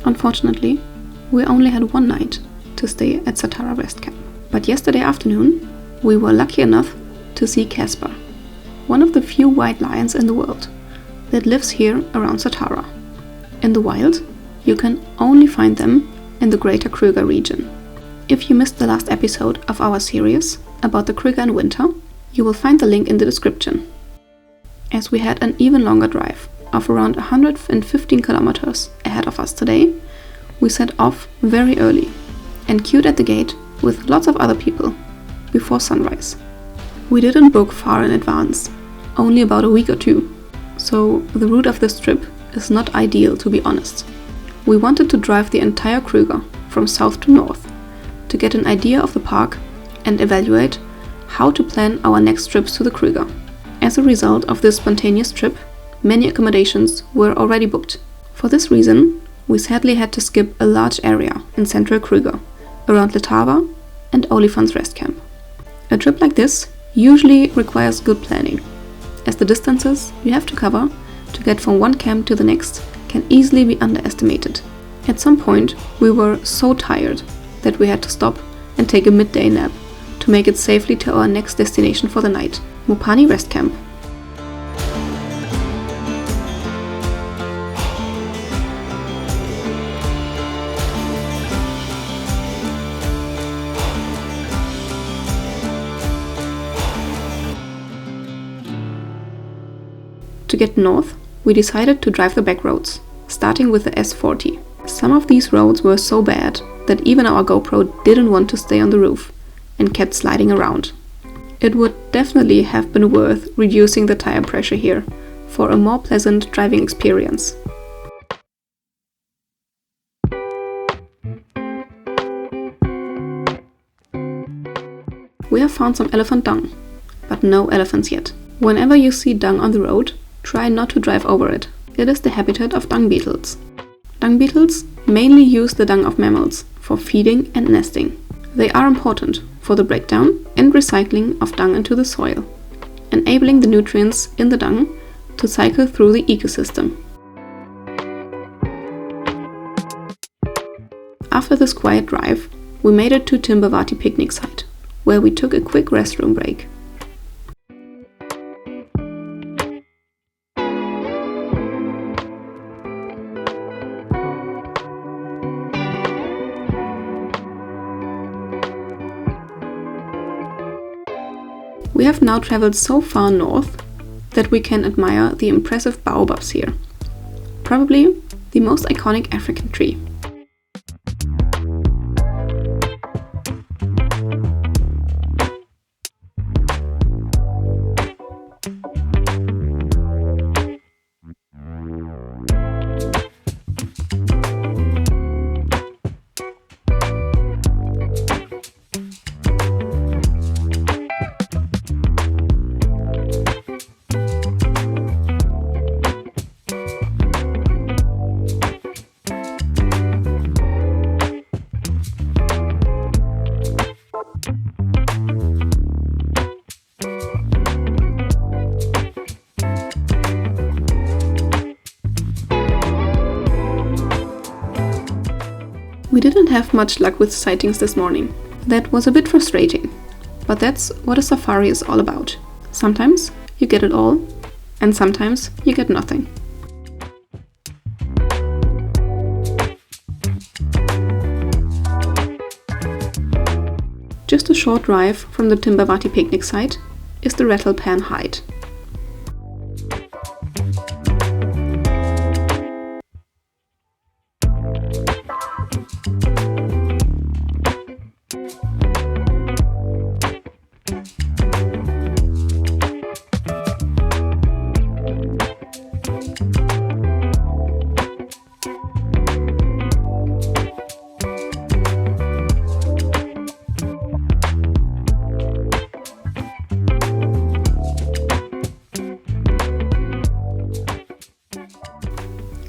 Unfortunately, we only had one night to stay at Satara Rest Camp. But yesterday afternoon, we were lucky enough to see Casper, one of the few white lions in the world that lives here around Satara. In the wild, you can only find them in the greater Kruger region. If you missed the last episode of our series about the Kruger in winter, you will find the link in the description. As we had an even longer drive of around 115 kilometers ahead of us today, we set off very early and queued at the gate with lots of other people before sunrise. We didn't book far in advance, only about a week or two, so the route of this trip is not ideal, to be honest. We wanted to drive the entire Kruger from south to north to get an idea of the park and evaluate how to plan our next trips to the Kruger. As a result of this spontaneous trip, many accommodations were already booked. For this reason, we sadly had to skip a large area in central Kruger, around Letava and Olifant's Rest Camp. A trip like this usually requires good planning, as the distances you have to cover to get from one camp to the next can easily be underestimated. At some point, we were so tired that we had to stop and take a midday nap to make it safely to our next destination for the night, Mopani Rest Camp. To get north, we decided to drive the back roads, starting with the S40. Some of these roads were so bad that even our GoPro didn't want to stay on the roof and kept sliding around. It would definitely have been worth reducing the tire pressure here for a more pleasant driving experience. We have found some elephant dung, but no elephants yet. Whenever you see dung on the road, try not to drive over it. It is the habitat of dung beetles. Dung beetles mainly use the dung of mammals for feeding and nesting. They are important for the breakdown and recycling of dung into the soil, enabling the nutrients in the dung to cycle through the ecosystem. After this quiet drive, we made it to Timbavati picnic site, where we took a quick restroom break. We have now traveled so far north that we can admire the impressive baobabs here, probably the most iconic African tree. We didn't have much luck with sightings this morning. That was a bit frustrating, but that's what a safari is all about. Sometimes you get it all, and sometimes you get nothing. Just a short drive from the Timbavati picnic site is the Rattlepan Height.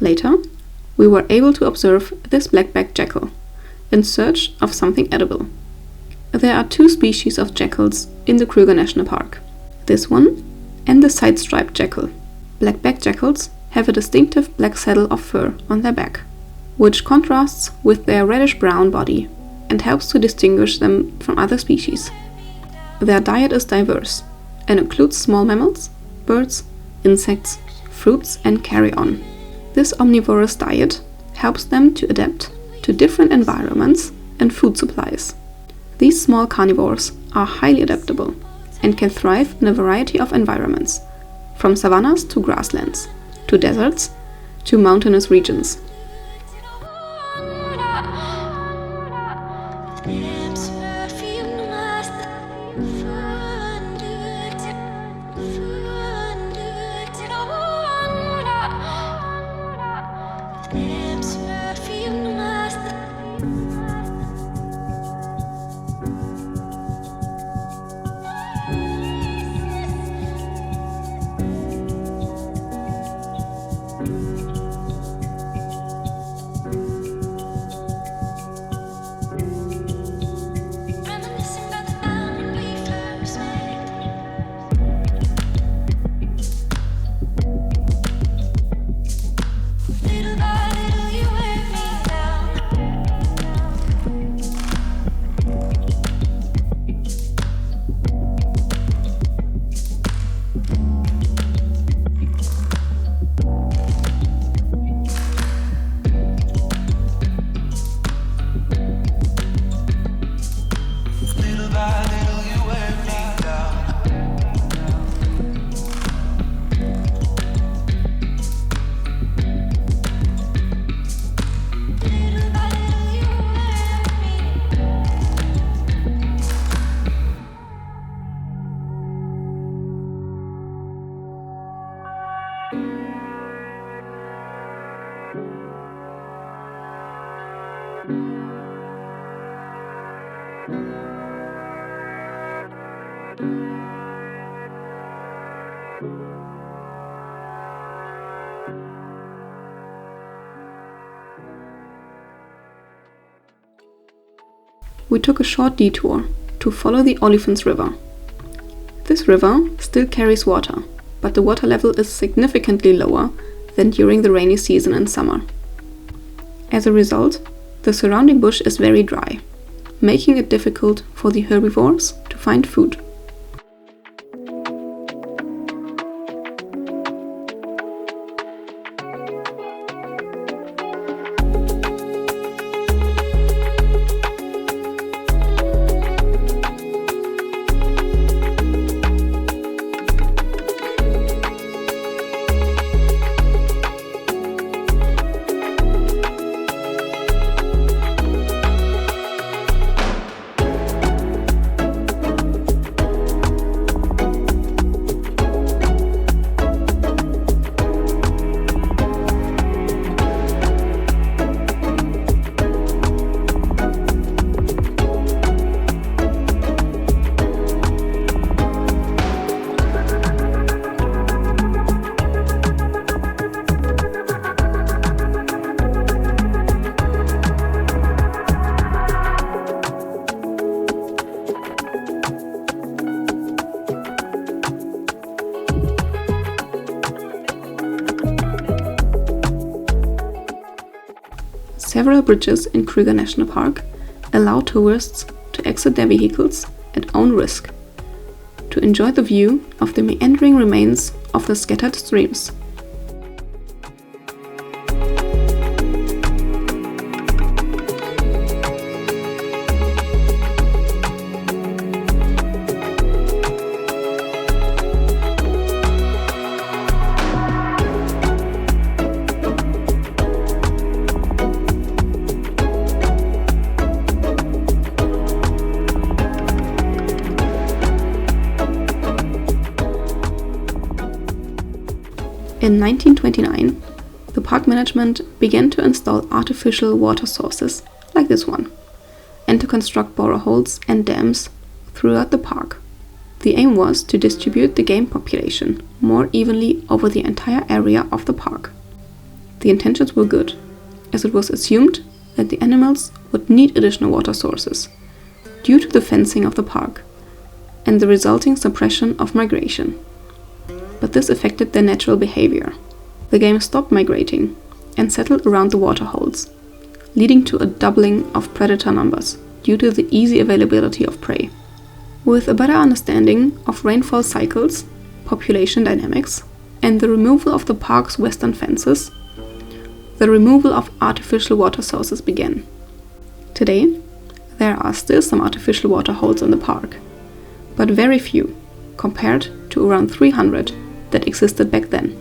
Later, we were able to observe this black-backed jackal in search of something edible. There are two species of jackals in the Kruger National Park, this one and the side-striped jackal. Black-backed jackals have a distinctive black saddle of fur on their back. which contrasts with their reddish-brown body and helps to distinguish them from other species. Their diet is diverse and includes small mammals, birds, insects, fruits, and carrion. This omnivorous diet helps them to adapt to different environments and food supplies. These small carnivores are highly adaptable and can thrive in a variety of environments, from savannas to grasslands, to deserts, to mountainous regions. We took a short detour to follow the Olifants River. This river still carries water, but the water level is significantly lower than during the rainy season in summer. As a result, the surrounding bush is very dry, making it difficult for the herbivores to find food. Several bridges in Kruger National Park allow tourists to exit their vehicles at own risk, to enjoy the view of the meandering remains of the scattered streams. In 1929, the park management began to install artificial water sources like this one, and to construct boreholes and dams throughout the park. The aim was to distribute the game population more evenly over the entire area of the park. The intentions were good, as it was assumed that the animals would need additional water sources due to the fencing of the park and the resulting suppression of migration. But this affected their natural behavior. The game stopped migrating and settled around the waterholes, leading to a doubling of predator numbers due to the easy availability of prey. With a better understanding of rainfall cycles, population dynamics, and the removal of the park's western fences, the removal of artificial water sources began. Today, there are still some artificial water holes in the park, but very few, compared to around 300 that existed back then.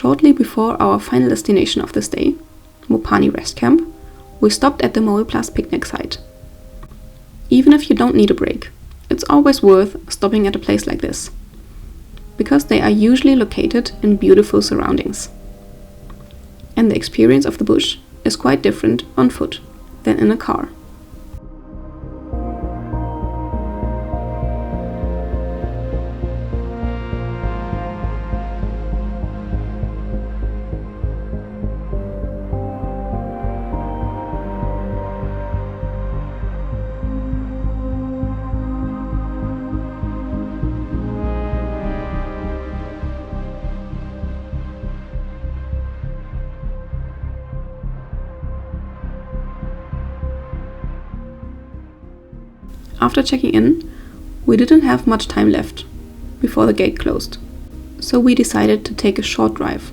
Shortly before our final destination of this day, Mopani Rest Camp, we stopped at the Mole Plus picnic site. Even if you don't need a break, it's always worth stopping at a place like this, because they are usually located in beautiful surroundings. And the experience of the bush is quite different on foot than in a car. After checking in, we didn't have much time left before the gate closed, so we decided to take a short drive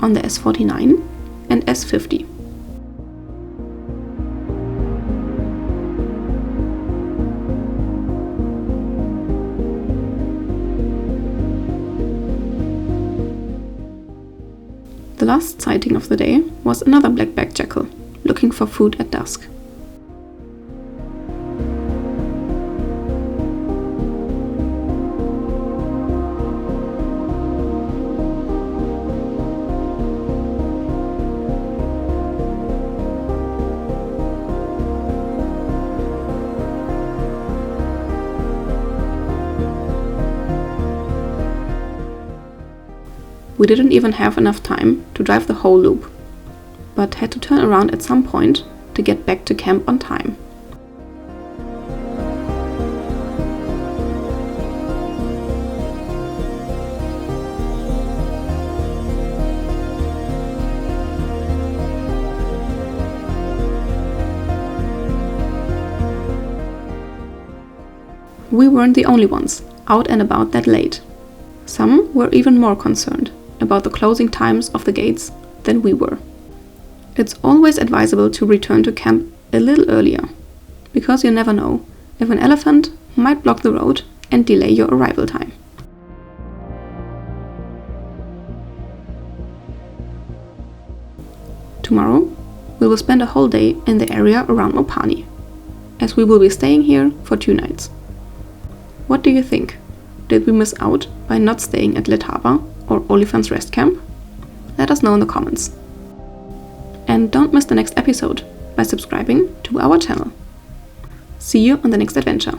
on the S49 and S50. The last sighting of the day was another black-backed jackal, looking for food at dusk. We didn't even have enough time to drive the whole loop, but had to turn around at some point to get back to camp on time. We weren't the only ones out and about that late. Some were even more concerned about the closing times of the gates than we were. It's always advisable to return to camp a little earlier, because you never know if an elephant might block the road and delay your arrival time. Tomorrow, we will spend a whole day in the area around Mopani, as we will be staying here for 2 nights. What do you think? Did we miss out by not staying at Letaba or Oliphant's Rest Camp? Let us know in the comments. And don't miss the next episode by subscribing to our channel. See you on the next adventure.